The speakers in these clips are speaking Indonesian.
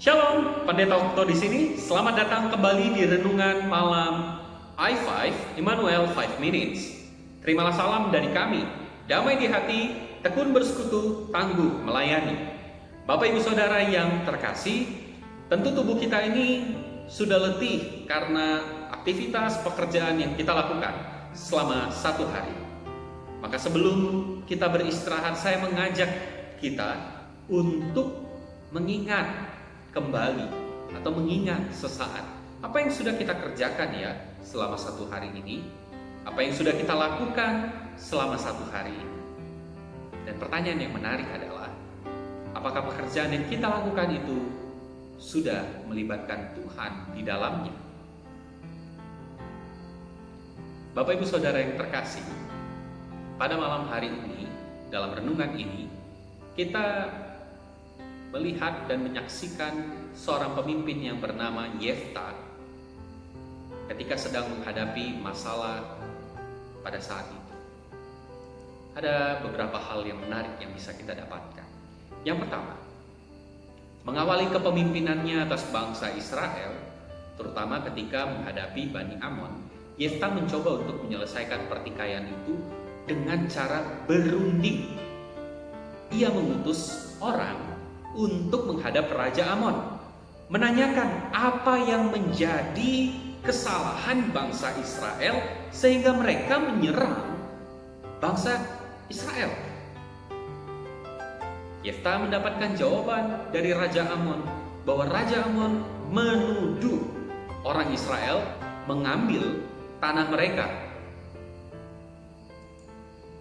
Shalom, Pendeta Okto di sini. Selamat datang kembali di renungan malam I5 Immanuel 5 Minutes. Terimalah salam dari kami. Damai di hati, tekun bersekutu, tangguh melayani. Bapak Ibu Saudara yang terkasih, tentu tubuh kita ini sudah letih karena aktivitas pekerjaan yang kita lakukan selama satu hari. Maka sebelum kita beristirahat, saya mengajak kita untuk mengingat kembali atau mengingat sesaat apa yang sudah kita kerjakan ya selama satu hari ini, apa yang sudah kita lakukan selama satu hari ini. Dan pertanyaan yang menarik adalah, apakah pekerjaan yang kita lakukan itu sudah melibatkan Tuhan di dalamnya? Bapak Ibu Saudara yang terkasih, pada malam hari ini, dalam renungan ini, kita melihat dan menyaksikan seorang pemimpin yang bernama Yefta ketika sedang menghadapi masalah pada saat itu. Ada beberapa hal yang menarik yang bisa kita dapatkan. Yang pertama, mengawali kepemimpinannya atas bangsa Israel, terutama ketika menghadapi Bani Amon, Yefta mencoba untuk menyelesaikan pertikaian itu dengan cara berunding. Ia mengutus orang untuk menghadap Raja Amon, menanyakan apa yang menjadi kesalahan bangsa Israel sehingga mereka menyerang bangsa Israel. Yefta mendapatkan jawaban dari Raja Amon bahwa Raja Amon menuduh orang Israel mengambil tanah mereka.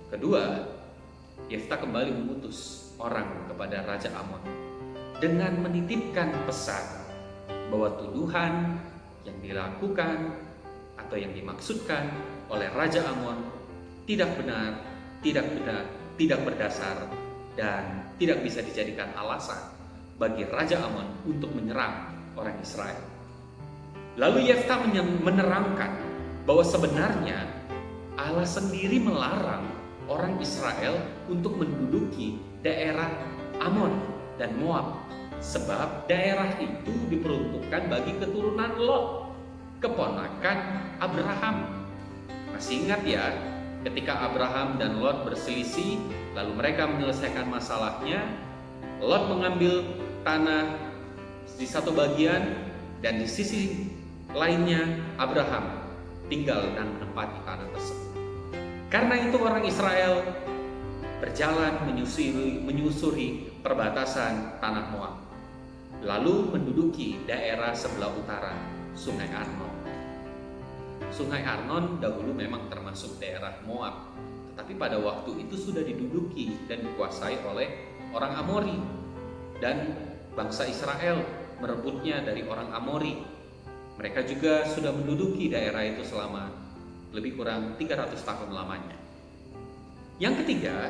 Kedua, Yefta kembali mengutus orang kepada Raja Amon dengan menitipkan pesan bahwa tuduhan yang dilakukan atau yang dimaksudkan oleh Raja Amon tidak benar, tidak berdasar, dan tidak bisa dijadikan alasan bagi Raja Amon untuk menyerang orang Israel. Lalu Yefta menerangkan bahwa sebenarnya Allah sendiri melarang orang Israel untuk menduduki daerah Amon dan Moab, sebab daerah itu diperuntukkan bagi keturunan Lot, keponakan Abraham. Masih ingat ya, ketika Abraham dan Lot berselisih, lalu mereka menyelesaikan masalahnya, Lot mengambil tanah di satu bagian dan di sisi lainnya Abraham tinggal dan menempati tanah tersebut. Karena itu orang Israel berjalan menyusuri perbatasan tanah Moab, lalu menduduki daerah sebelah utara Sungai Arnon. Sungai Arnon dahulu memang termasuk daerah Moab, tetapi pada waktu itu sudah diduduki dan dikuasai oleh orang Amori, dan bangsa Israel merebutnya dari orang Amori. Mereka juga sudah menduduki daerah itu selama lebih kurang 300 tahun lamanya. Yang ketiga,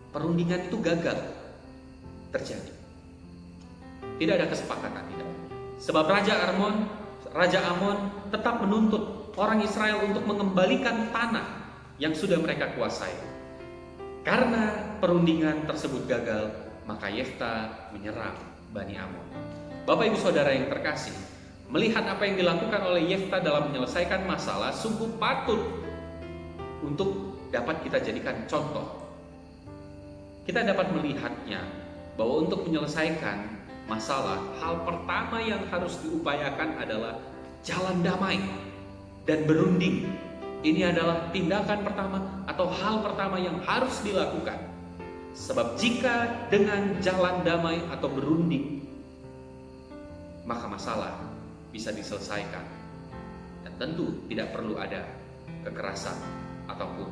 perundingan itu gagal terjadi. Tidak ada kesepakatan di dalamnya. Sebab Raja Amon tetap menuntut orang Israel untuk mengembalikan tanah yang sudah mereka kuasai. Karena perundingan tersebut gagal, maka Yefta menyerang Bani Amon. Bapak Ibu Saudara yang terkasih, melihat apa yang dilakukan oleh Yefta dalam menyelesaikan masalah sungguh patut untuk dapat kita jadikan contoh. Kita dapat melihatnya bahwa untuk menyelesaikan masalah, hal pertama yang harus diupayakan adalah jalan damai dan berunding. Ini adalah tindakan pertama atau hal pertama yang harus dilakukan. Sebab jika dengan jalan damai atau berunding, maka masalah bisa diselesaikan, dan tentu tidak perlu ada kekerasan ataupun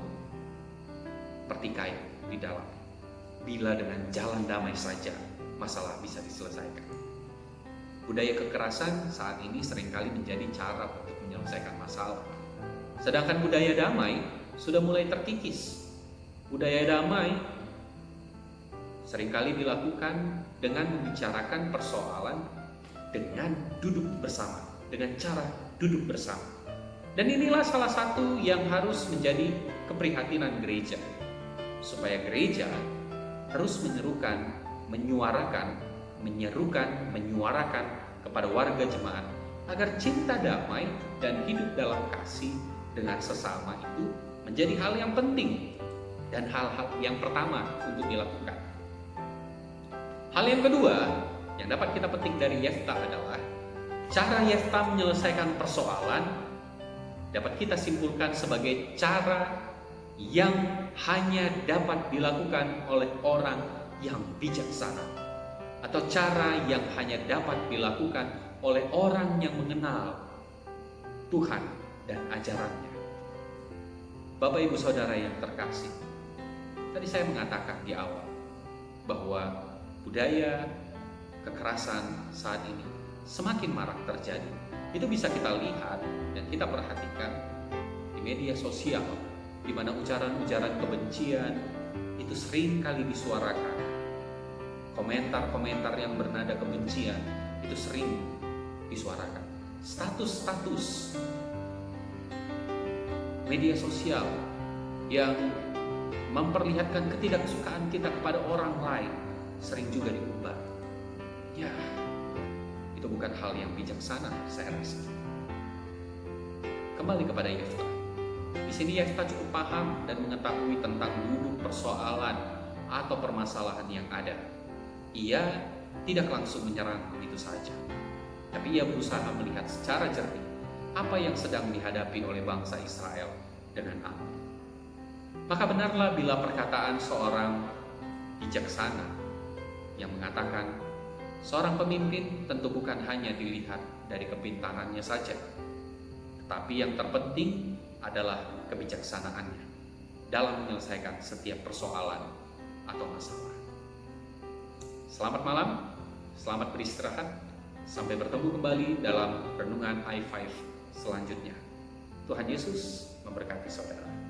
pertikaian di dalam. Bila dengan jalan damai saja masalah bisa diselesaikan. Budaya kekerasan saat ini seringkali menjadi cara untuk menyelesaikan masalah, sedangkan budaya damai sudah mulai terkikis. Budaya damai seringkali dilakukan dengan membicarakan persoalan dengan duduk bersama, dengan cara duduk bersama. Dan inilah salah satu yang harus menjadi keprihatinan gereja, supaya gereja terus menyerukan, menyuarakan menyerukan, menyuarakan kepada warga jemaat agar cinta damai dan hidup dalam kasih dengan sesama itu menjadi hal yang penting dan hal-hal yang pertama untuk dilakukan. Hal yang kedua yang dapat kita petik dari Yeftah adalah cara Yeftah menyelesaikan persoalan dapat kita simpulkan sebagai cara yang hanya dapat dilakukan oleh orang yang bijaksana, atau cara yang hanya dapat dilakukan oleh orang yang mengenal Tuhan dan ajarannya. Bapak Ibu Saudara yang terkasih, tadi saya mengatakan di awal bahwa budaya kekerasan saat ini semakin marak terjadi. Itu bisa kita lihat dan kita perhatikan di media sosial, di mana ujaran-ujaran kebencian itu sering kali disuarakan. Komentar-komentar yang bernada kebencian itu sering disuarakan. Status-status media sosial yang memperlihatkan ketidaksukaan kita kepada orang lain sering juga diumbar. Ya, itu bukan hal yang bijaksana, saya rasa. Kembali kepada Yeftah. Di sini Yeftah cukup paham dan mengetahui tentang duduk persoalan atau permasalahan yang ada. Ia tidak langsung menyerang begitu saja, tapi ia berusaha melihat secara jernih apa yang sedang dihadapi oleh bangsa Israel dengan Amon. Maka benarlah bila perkataan seorang bijaksana yang mengatakan seorang pemimpin tentu bukan hanya dilihat dari kepintarannya saja, tetapi yang terpenting adalah kebijaksanaannya dalam menyelesaikan setiap persoalan atau masalah. Selamat malam, selamat beristirahat. Sampai bertemu kembali dalam renungan i5 selanjutnya. Tuhan Yesus memberkati saudara.